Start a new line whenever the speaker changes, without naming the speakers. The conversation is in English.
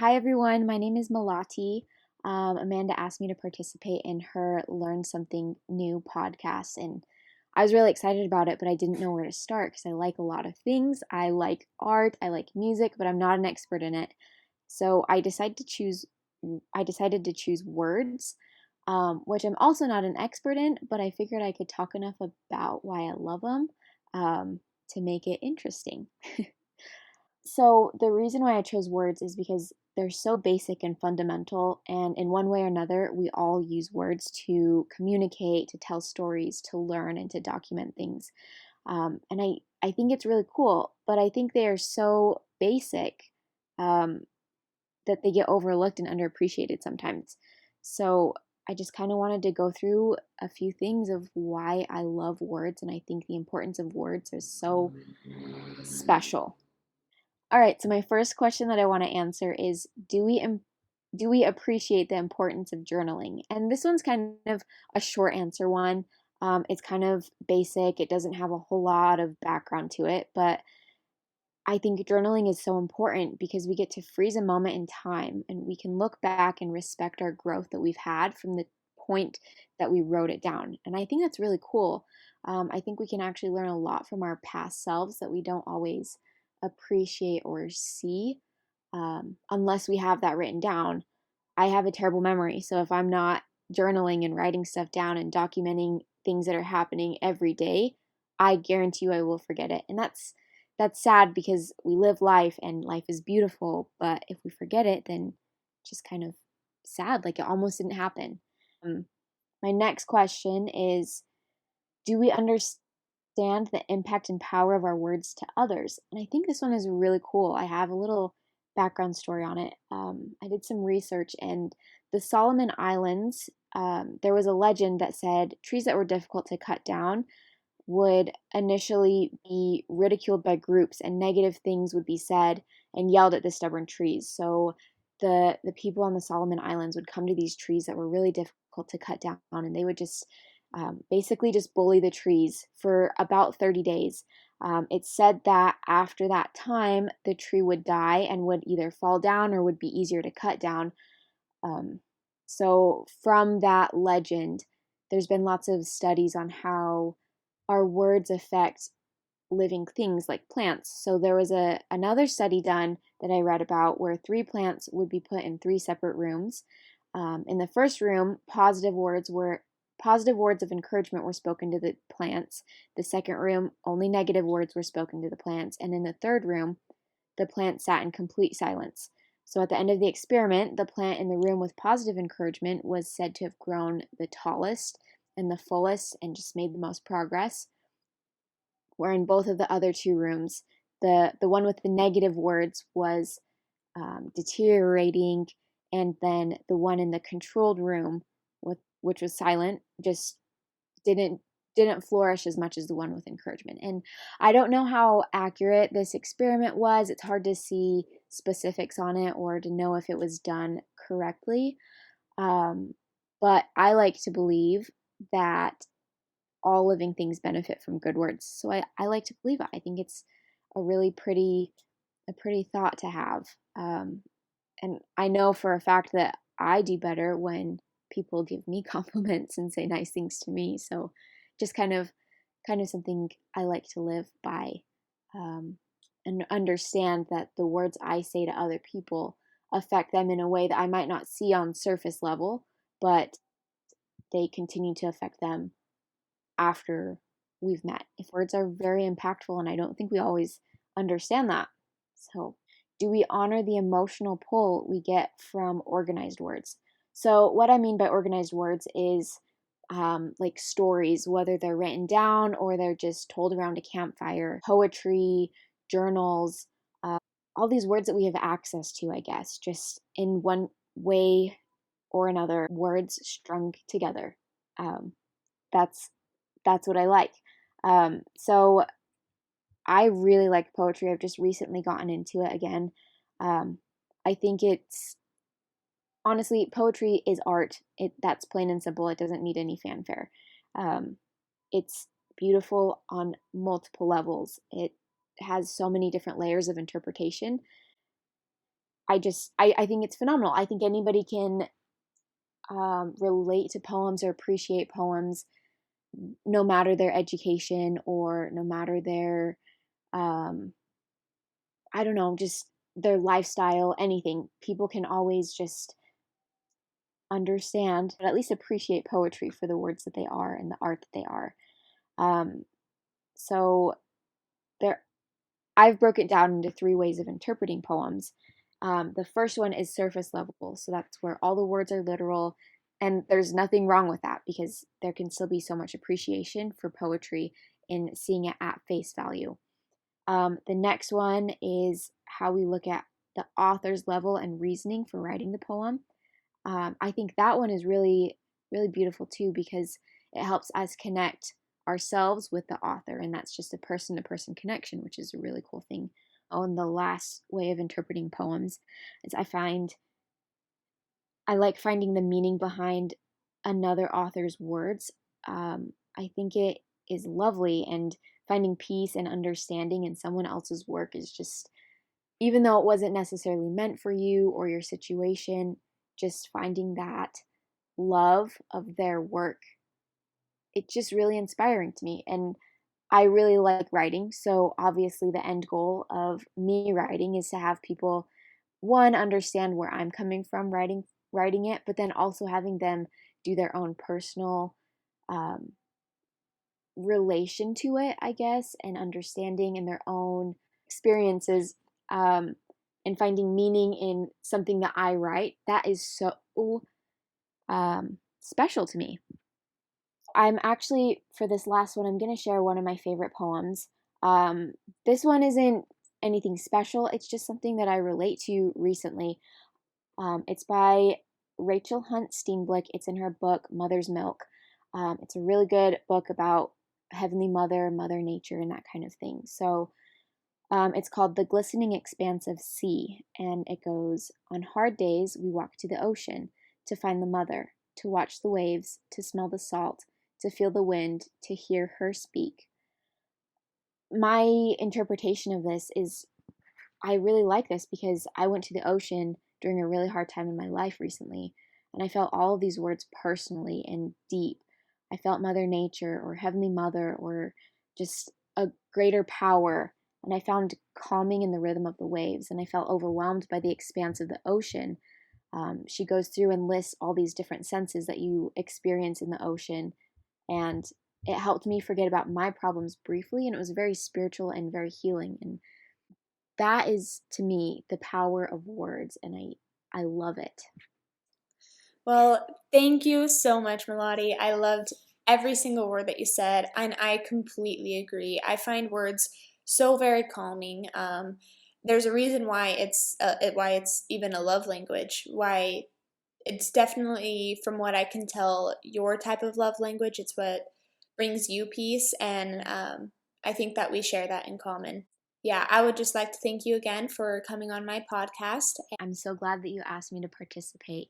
Hi everyone, my name is Melati. Amanda asked me to participate in her Learn Something New podcast, and I was really excited about it, but I didn't know where to start because I like a lot of things. I like art, I like music, but I'm not an expert in it. So I decided to choose words, which I'm also not an expert in, but I figured I could talk enough about why I love them to make it interesting. So, the reason why I chose words is because they're so basic and fundamental, and in one way or another, we all use words to communicate, to tell stories, to learn, and to document things. And I think it's really cool, but I think they are so basic um, that they get overlooked and underappreciated sometimes. So, I just kind of wanted to go through a few things of why I love words, and I think the importance of words is so special. All right, so my first question that I want to answer is do we appreciate the importance of journaling? And this one's kind of a short answer one. It's kind of basic. It doesn't have a whole lot of background to it, but I think journaling is so important because we get to freeze a moment in time and we can look back and respect our growth that we've had from the point that we wrote it down. And I think that's really cool. I think we can actually learn a lot from our past selves that we don't always appreciate or see unless we have that written down. I have a terrible memory. So if I'm not journaling and writing stuff down and documenting things that are happening every day, I guarantee you I will forget it. And that's sad because we live life and life is beautiful, but if we forget it, then it's just kind of sad, like it almost didn't happen. Um, my next question is, do we understand the impact and power of our words to others? And I think this one is really cool. I have a little background story on it. I did some research, and the Solomon Islands, there was a legend that said trees that were difficult to cut down would initially be ridiculed by groups and negative things would be said and yelled at the stubborn trees. So the people on the Solomon Islands would come to these trees that were really difficult to cut down, and they would just basically just bully the trees for about 30 days. It's said that after that time, the tree would die and would either fall down or would be easier to cut down. Um, so, from that legend, there's been lots of studies on how our words affect living things like plants. So there was another study done that I read about where three plants would be put in three separate rooms. In the first room, positive words of encouragement were spoken to the plants. The second room, only negative words were spoken to the plants, and in the third room, the plant sat in complete silence. So at the end of the experiment, the plant in the room with positive encouragement was said to have grown the tallest and the fullest and just made the most progress, where in both of the other two rooms, the one with the negative words was deteriorating, and then the one in the controlled room, which was silent, just didn't didn't flourish as much as the one with encouragement. And I don't know how accurate this experiment was. It's hard to see specifics on it or to know if it was done correctly. Um, but I like to believe that all living things benefit from good words. So I like to believe it. I think it's a really pretty thought to have. And I know for a fact that I do better when people give me compliments and say nice things to me. So just kind of something I like to live by, um, and understand that the words I say to other people affect them in a way that I might not see on surface level, but they continue to affect them after we've met. If words are very impactful, and I don't think we always understand that. So, do we honor the emotional pull we get from organized words? So, what I mean by organized words is like stories, whether they're written down or they're just told around a campfire, poetry, journals, all these words that we have access to, I guess, just in one way or another, words strung together. Um, that's that's what I like. So I really like poetry. I've just recently gotten into it again. Um, I think it's honestly, poetry is art. That's plain and simple. It doesn't need any fanfare. Um, it's beautiful on multiple levels. It has so many different layers of interpretation. I think it's phenomenal. I think anybody can relate to poems or appreciate poems no matter their education or no matter their, um, I don't know, just their lifestyle, anything. People can always just understand, but at least appreciate poetry for the words that they are and the art that they are. Um, so there, I've broken it down into three ways of interpreting poems. The first one is surface level, so that's where all the words are literal, and there's nothing wrong with that because there can still be so much appreciation for poetry in seeing it at face value. The next one is how we look at the author's level and reasoning for writing the poem. I think that one is really, really beautiful too because it helps us connect ourselves with the author, and that's just a person to person connection, which is a really cool thing. Oh, and the last way of interpreting poems is I like finding the meaning behind another author's words. I think it is lovely, and finding peace and understanding in someone else's work is just, even though it wasn't necessarily meant for you or your situation, just finding that love of their work, it's just really inspiring to me. And I really like writing. So obviously, the end goal of me writing is to have people, one, understand where I'm coming from writing it, but then also having them do their own personal um, relation to it, I guess, and understanding in their own experiences, um, and finding meaning in something that I write. That is so special to me. I'm actually, for this last one, I'm going to share one of my favorite poems. Um, this one isn't anything special, it's just something that I relate to recently. It's by Rachel Hunt Steenblick. It's in her book, Mother's Milk. It's a really good book about Heavenly Mother, Mother Nature, and that kind of thing. So it's called The Glistening Expanse of Sea, and it goes, on hard days, we walk to the ocean to find the mother, to watch the waves, to smell the salt, to feel the wind, to hear her speak. My interpretation of this is I really like this because I went to the ocean during a really hard time in my life recently, and I felt all of these words personally and deep. I felt Mother Nature or Heavenly Mother or just a greater power, and I found calming in the rhythm of the waves, and I felt overwhelmed by the expanse of the ocean. She goes through and lists all these different senses that you experience in the ocean, and it helped me forget about my problems briefly, and it was very spiritual and very healing. And that is to me the power of words, and I love it.
Well, thank you so much, Melati. I loved every single word that you said, and I completely agree. I find words so very calming. There's a reason why it's even a love language. Why it's definitely, from what I can tell, your type of love language. It's what brings you peace, and I think that we share that in common. Yeah, I would just like to thank you again for coming on my podcast.
I'm so glad that you asked me to participate.